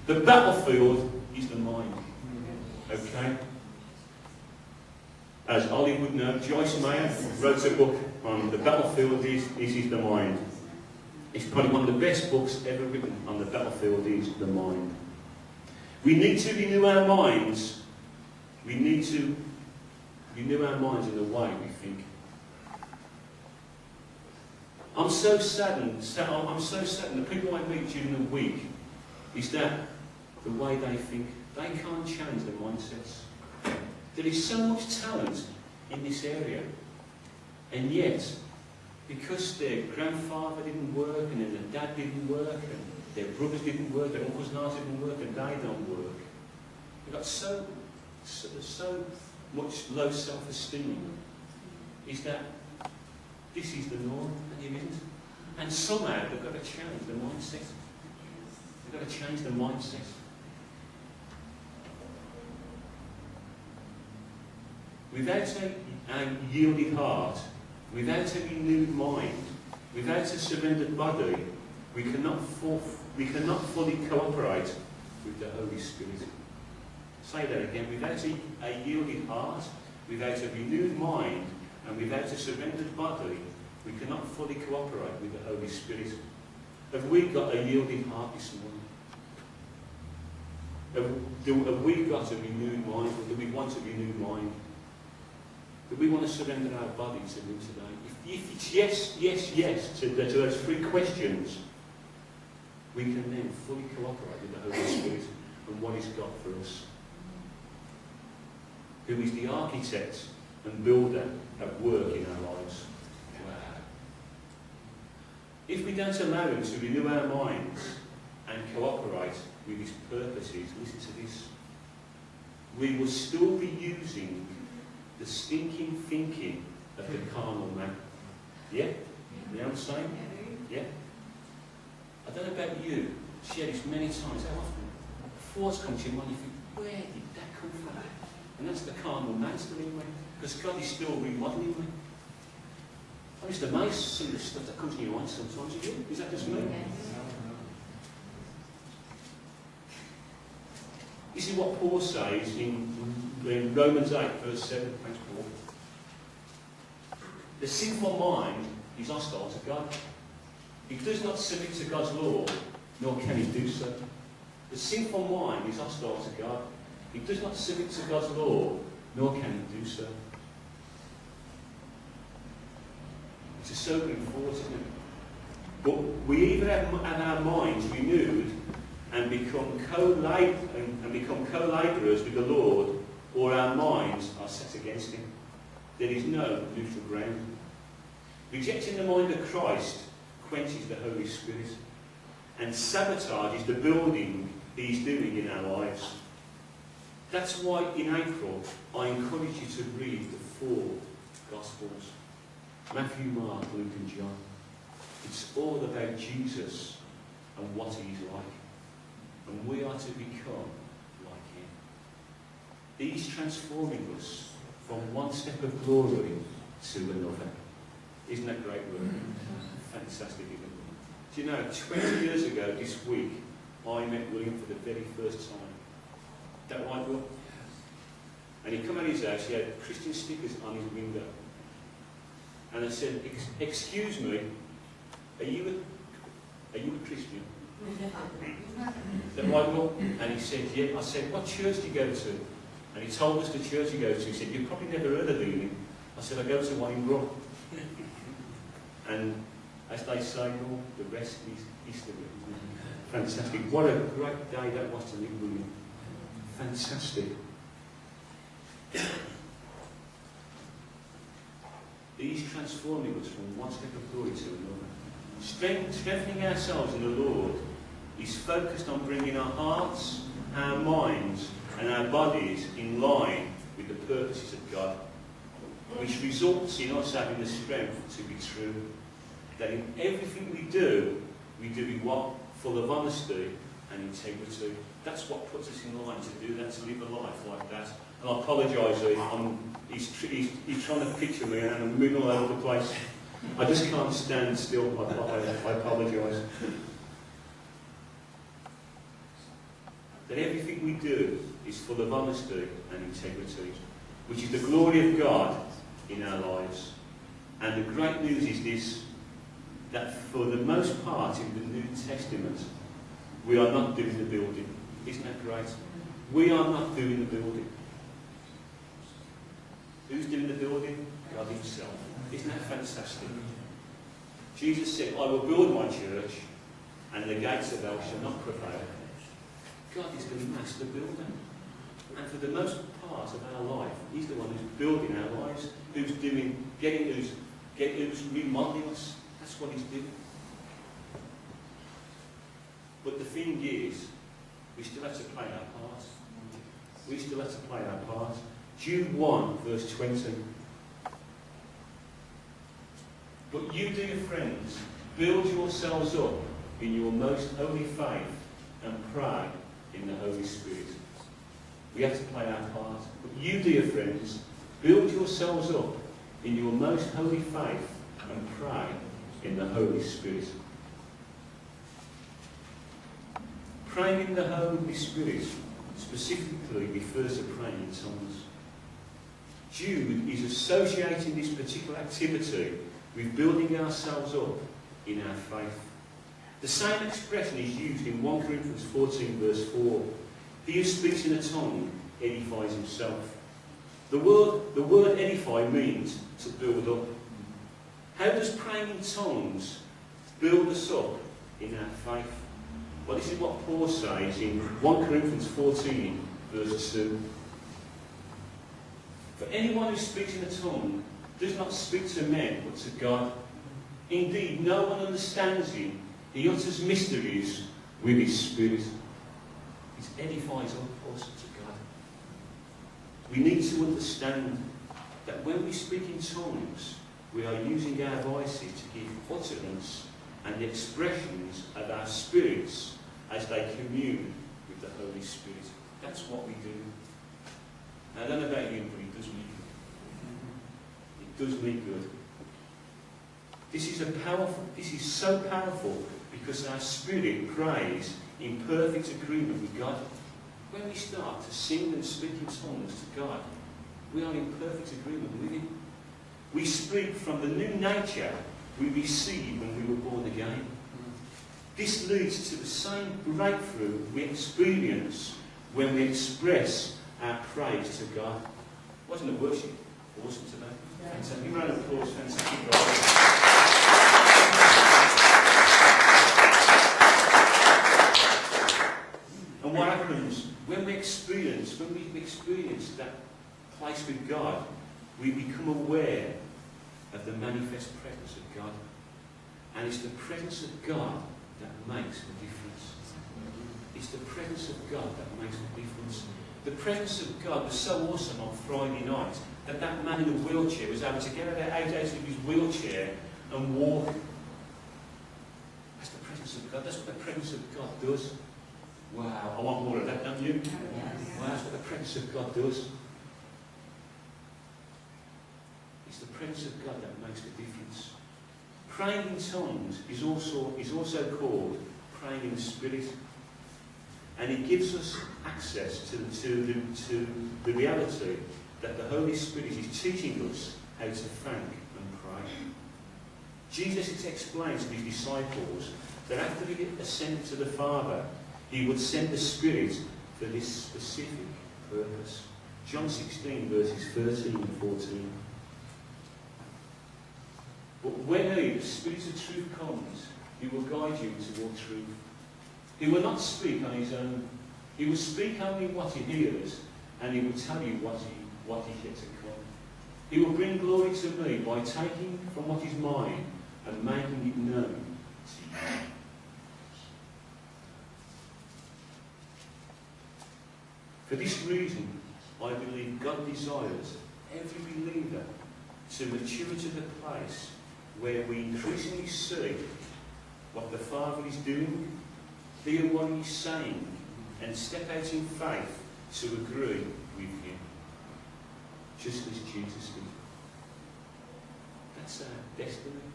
The battlefield is the mind. Okay? As Ollie would know, Joyce Meyer wrote a book on the battlefield is the mind. It's probably one of the best books ever written on the battlefield is the mind. We need to renew our minds. We need to renew our minds in the way we think. I'm so saddened. The people I meet during the week is that the way they think, they can't change their mindsets. There is so much talent in this area, and yet, because their grandfather didn't work, and then their dad didn't work, and their brothers didn't work, their uncles and aunts didn't work, and they don't work, they've got so much low self-esteem, is that this is the norm, and it isn't. And somehow they've got to change the mindset. They've got to change the mindset. Without a yielded heart, without a renewed mind, without a surrendered body, we cannot fully cooperate with the Holy Spirit. Say that again. Without a yielded heart, without a renewed mind, and without a surrendered body, we cannot fully cooperate with the Holy Spirit. Have we got a yielded heart this morning? Have we got a renewed mind, or do we want a renewed mind? Do we want to surrender our body to Him today? If it's yes, yes, yes to those three questions, we can then fully cooperate with the Holy Spirit and what He's got for us. Who is the architect and builder at work in our lives. Wow. If we don't allow Him to renew our minds and cooperate with His purposes, listen to this, we will still be using the stinking thinking of the carnal man. Yeah? You know what I'm saying? Yeah? I don't know about you, I've shared this many times. How often thoughts come to your mind, you think, where did that come from? And that's the carnal man still in me. Because God is still remodeling me. I'm just amazed some of the stuff that comes to your mind sometimes. Is that just me? This is what Paul says in Romans 8, verse 7. Thanks, Paul. The sinful mind is hostile to God. He does not submit to God's law, nor can he do so. The sinful mind is hostile to God. He does not submit to God's law, nor can he do so. It's a sobering thought, isn't it? But we either have our minds renewed and become co-laborers with the Lord, or our minds are set against Him. There is no neutral ground. Rejecting the mind of Christ quenches the Holy Spirit and sabotages the building He's doing in our lives. That's why in April I encourage you to read the 4 Gospels. Matthew, Mark, Luke and John. It's all about Jesus and what He's like. And we are to become like Him. He's transforming us from one step of glory to another. Isn't that great work? Fantastic, isn't it? Do you know, 20 years ago this week, I met William for the very first time. Is that right, Will? And he come out of his house, he had Christian stickers on his window. And I said, excuse me, are you a Christian? Is that right, Will? And he said, yeah. I said, what church do you go to? And he told us the church he goes to. He said, you've probably never heard of Ealing. I said, I go to one in Brum. And as they say, Will, the rest is history. Fantastic. What a great day that was to meet William. Fantastic. He's transforming us from one step of glory to another. Strengthening ourselves in the Lord is focused on bringing our hearts, our minds and our bodies in line with the purposes of God, which results in us having the strength to be true. That in everything we do it what? Full of honesty and integrity. That's what puts us in line to do that, to live a life like that. And I apologise, he's trying to picture me and I'm moving all over the place. I just can't stand still. I apologise. that everything we do is full of honesty and integrity, which is the glory of God in our lives. And the great news is this, that for the most part in the New Testament, we are not doing the building. Isn't that great? We are not doing the building. Who's doing the building? God himself. Isn't that fantastic? Jesus said, I will build my church, and the gates of hell shall not prevail. God is the master builder. And for the most part of our life, he's the one who's building our lives, who's remodeling us. That's what he's doing. But the thing is, we still have to play our part. We still have to play our part. Jude 1, verse 20. But you, dear friends, build yourselves up in your most holy faith and pray in the Holy Spirit. We have to play our part. But you, dear friends, build yourselves up in your most holy faith and pray in the Holy Spirit. Praying in the Holy Spirit specifically refers to praying in tongues. Jude is associating this particular activity with building ourselves up in our faith. The same expression is used in 1 Corinthians 14 verse 4. He who speaks in a tongue edifies himself. The word edify means to build up. How does praying in tongues build us up in our faith? Well, this is what Paul says in 1 Corinthians 14 verse 2. For anyone who speaks in a tongue does not speak to men but to God. Indeed, no one understands him. He utters mysteries with his spirit. It edifies us to God. We need to understand that when we speak in tongues, we are using our voices to give utterance and the expressions of our spirits as they commune with the Holy Spirit. That's what we do. Now, I don't know about you, but it does me good. It does me good. This is so powerful because our spirit prays in perfect agreement with God. When we start to sing and speak in tongues to God, we are in perfect agreement with him. We speak from the new nature we received when we were born again. This leads to the same breakthrough we experience when we express our praise to God. Wasn't the worship awesome today? Yeah. Fantastic. Round of applause, fantastic. And what happens when we experience that place with God, we become aware of the manifest presence of God. And it's the presence of God that makes the difference. It's the presence of God that makes the difference. The presence of God was so awesome on Friday night that that man in the wheelchair was able to get out of his wheelchair and walk. That's the presence of God. That's what the presence of God does. Wow, I want more of that, don't you? Yes. Wow, that's what the presence of God does. It's the presence of God that makes the difference. Praying in tongues is also called praying in the Spirit. And it gives us access to the reality that the Holy Spirit is teaching us how to thank and pray. Jesus explained to his disciples that after he ascended to the Father, he would send the Spirit for this specific purpose. John 16 verses 13 and 14. But when he, the Spirit of truth, comes, he will guide you toward truth. He will not speak on his own. He will speak only what he hears, and he will tell you what is yet to come. He will bring glory to me by taking from what is mine and making it known to you. For this reason, I believe God desires every believer to mature to the place where we increasingly see what the Father is doing, hear what he's saying, and step out in faith to agree with him, just as Jesus did. That's our destiny.